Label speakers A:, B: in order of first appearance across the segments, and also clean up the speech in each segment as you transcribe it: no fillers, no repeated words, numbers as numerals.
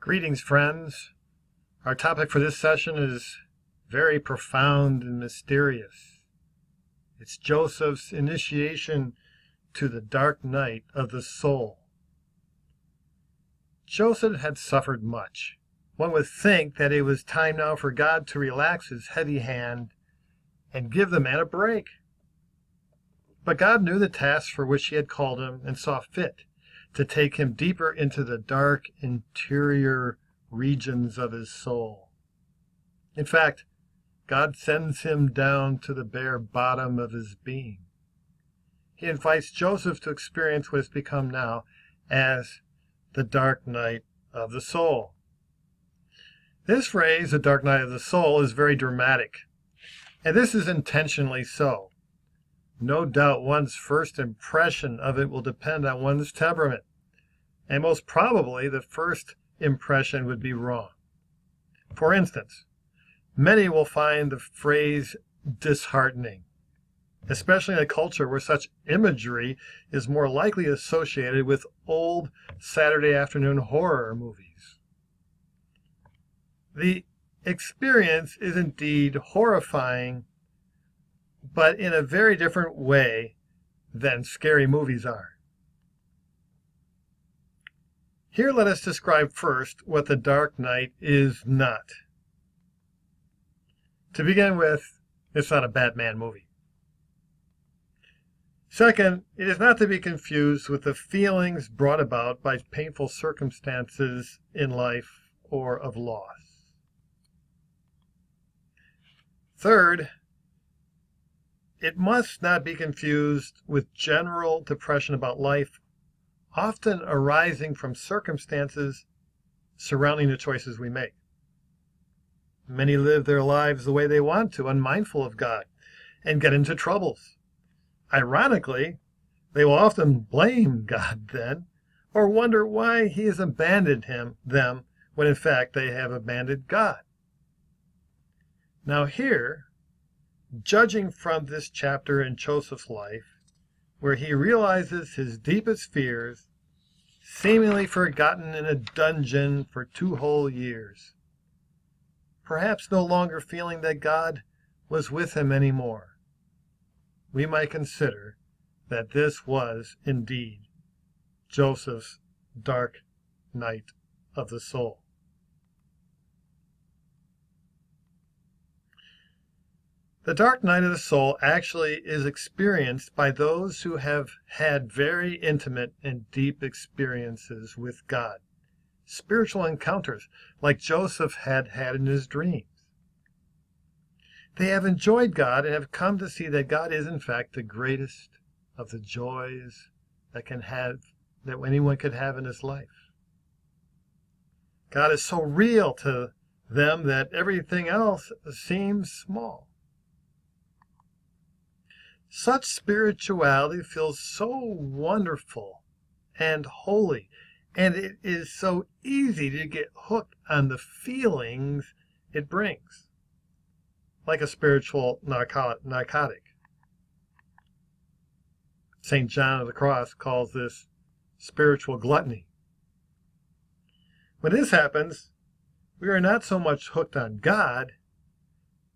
A: Greetings, friends. Our topic for this session is very profound and mysterious. It's Joseph's initiation to the dark night of the soul. Joseph had suffered much. One would think that it was time now for God to relax his heavy hand and give the man a break. But God knew the task for which he had called him and saw fit to take him deeper into the dark interior regions of his soul. In fact, God sends him down to the bare bottom of his being. He invites Joseph to experience what has become now as the dark night of the soul. This phrase, the dark night of the soul, is very dramatic, and this is intentionally so. No doubt one's first impression of it will depend on one's temperament, and most probably the first impression would be wrong. For instance, many will find the phrase disheartening, especially in a culture where such imagery is more likely associated with old Saturday afternoon horror movies. The experience is indeed horrifying, but in a very different way than scary movies are. Here let us describe first what the dark night is not. To begin with, it's not a Batman movie. Second, it is not to be confused with the feelings brought about by painful circumstances in life or of loss. Third, it must not be confused with general depression about life, often arising from circumstances surrounding the choices we make. Many live their lives the way they want to, unmindful of God, and get into troubles. Ironically, they will often blame God then, or wonder why he has abandoned them, when in fact they have abandoned God. Now here, judging from this chapter in Joseph's life, where he realizes his deepest fears, seemingly forgotten in a dungeon for 2 whole years, perhaps no longer feeling that God was with him anymore, we might consider that this was indeed Joseph's dark night of the soul. The dark night of the soul actually is experienced by those who have had very intimate and deep experiences with God, spiritual encounters like Joseph had had in his dreams. They have enjoyed God and have come to see that God is in fact the greatest of the joys that anyone could have in his life. God is so real to them that everything else seems small. Such spirituality feels so wonderful and holy, and it is so easy to get hooked on the feelings it brings, like a spiritual narcotic. St. John of the Cross calls this spiritual gluttony. When this happens, we are not so much hooked on God,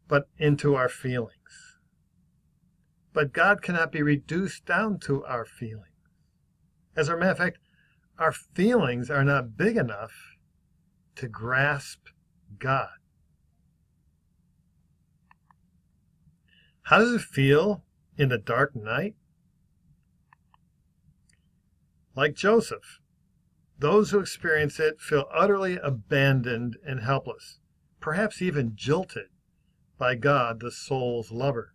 A: but into our feelings. But God cannot be reduced down to our feelings. As a matter of fact, our feelings are not big enough to grasp God. How does it feel in the dark night? Like Joseph, those who experience it feel utterly abandoned and helpless, perhaps even jilted by God, the soul's lover.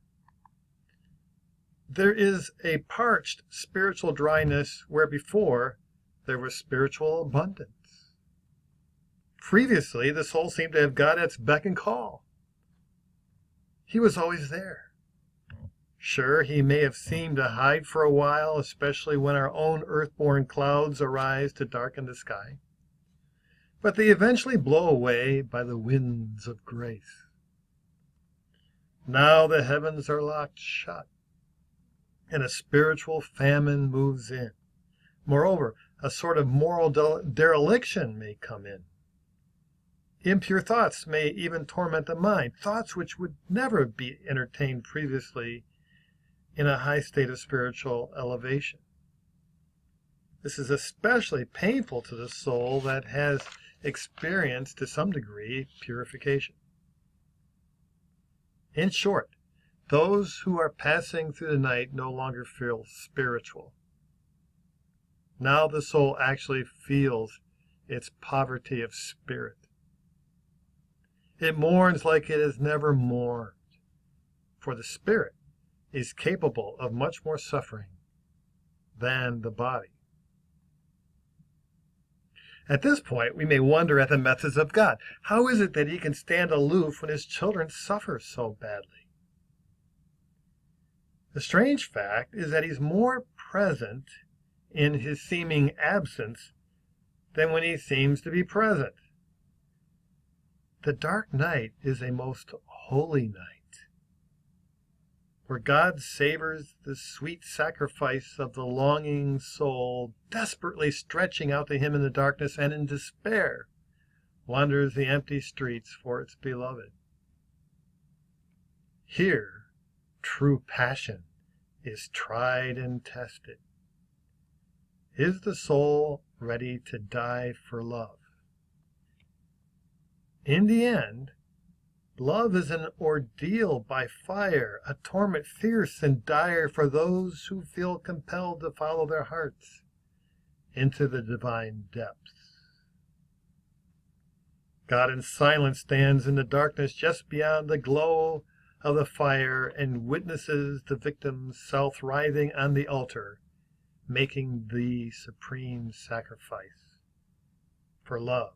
A: There is a parched spiritual dryness where before there was spiritual abundance. Previously, the soul seemed to have God at its beck and call. He was always there. Sure, he may have seemed to hide for a while, especially when our own earthborn clouds arise to darken the sky. But they eventually blow away by the winds of grace. Now the heavens are locked shut, and a spiritual famine moves in. Moreover, a sort of moral dereliction may come in. Impure thoughts may even torment the mind, thoughts which would never be entertained previously in a high state of spiritual elevation. This is especially painful to the soul that has experienced, to some degree, purification. In short, those who are passing through the night no longer feel spiritual. Now the soul actually feels its poverty of spirit. It mourns like it has never mourned, for the spirit is capable of much more suffering than the body. At this point, we may wonder at the methods of God. How is it that he can stand aloof when his children suffer so badly? The strange fact is that he's more present in his seeming absence than when he seems to be present. The dark night is a most holy night, where God savors the sweet sacrifice of the longing soul, desperately stretching out to him in the darkness, and in despair wanders the empty streets for its beloved. Here, true passion is tried and tested. Is the soul ready to die for love? In the end, love is an ordeal by fire, a torment fierce and dire for those who feel compelled to follow their hearts into the divine depths. God in silence stands in the darkness just beyond the glow of the fire and witnesses the victim's self writhing on the altar, making the supreme sacrifice for love.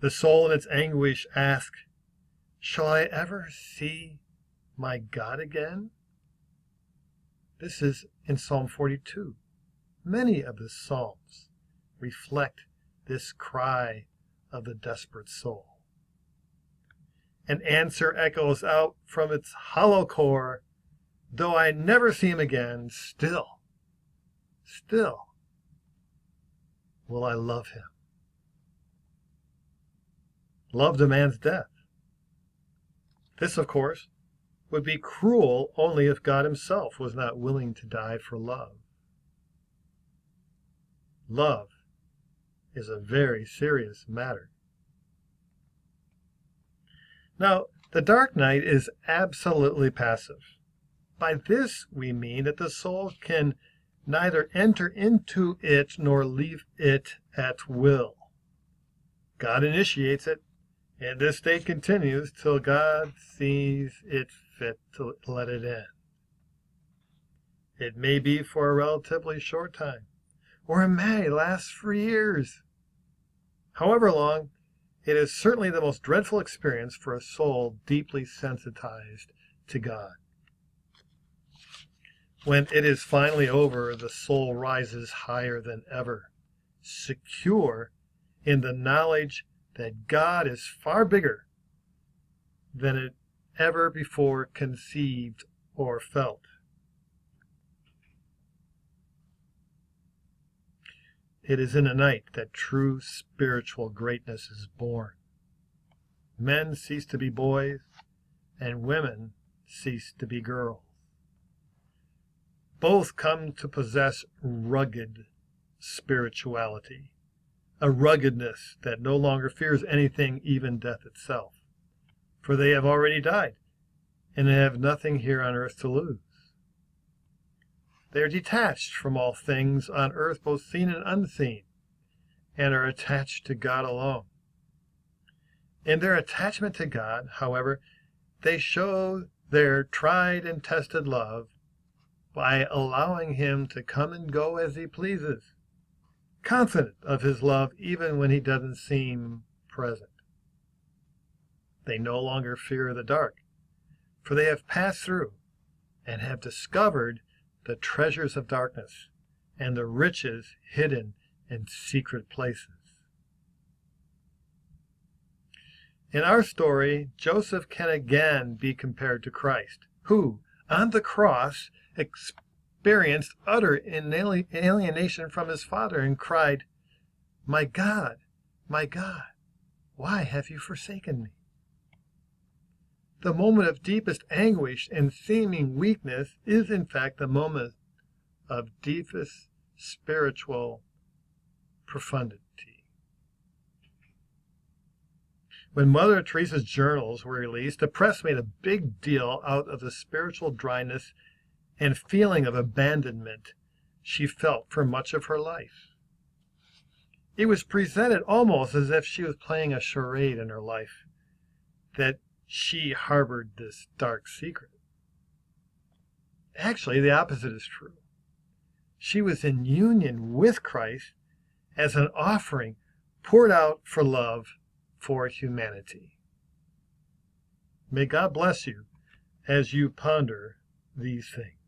A: The soul in its anguish asks, shall I ever see my God again? This is in Psalm 42. Many of the Psalms reflect this cry of the desperate soul. An answer echoes out from its hollow core, though I never see him again, still will I love him. Love demands death. This, of course, would be cruel only if God himself was not willing to die for love. Love is a very serious matter. Now, the dark night is absolutely passive. By this we mean that the soul can neither enter into it nor leave it at will. God initiates it, and this state continues till God sees it fit to let it end. It may be for a relatively short time, or it may last for years. However long, it is certainly the most dreadful experience for a soul deeply sensitized to God. When it is finally over, the soul rises higher than ever, secure in the knowledge that God is far bigger than it ever before conceived or felt. It is in the night that true spiritual greatness is born. Men cease to be boys, and women cease to be girls. Both come to possess rugged spirituality, a ruggedness that no longer fears anything, even death itself, for they have already died, and they have nothing here on earth to lose. They are detached from all things on earth, both seen and unseen, and are attached to God alone. In their attachment to God, however, they show their tried and tested love by allowing him to come and go as he pleases, confident of his love even when he doesn't seem present. They no longer fear the dark, for they have passed through and have discovered the treasures of darkness and the riches hidden in secret places. In our story, Joseph can again be compared to Christ, who, on the cross, experienced utter alienation from his Father and cried, my God, why have you forsaken me? The moment of deepest anguish and seeming weakness is in fact the moment of deepest spiritual profundity. When Mother Teresa's journals were released, the press made a big deal out of the spiritual dryness and feeling of abandonment she felt for much of her life. It was presented almost as if she was playing a charade in her life, that she harbored this dark secret. Actually, the opposite is true. She was in union with Christ as an offering poured out for love for humanity. May God bless you as you ponder these things.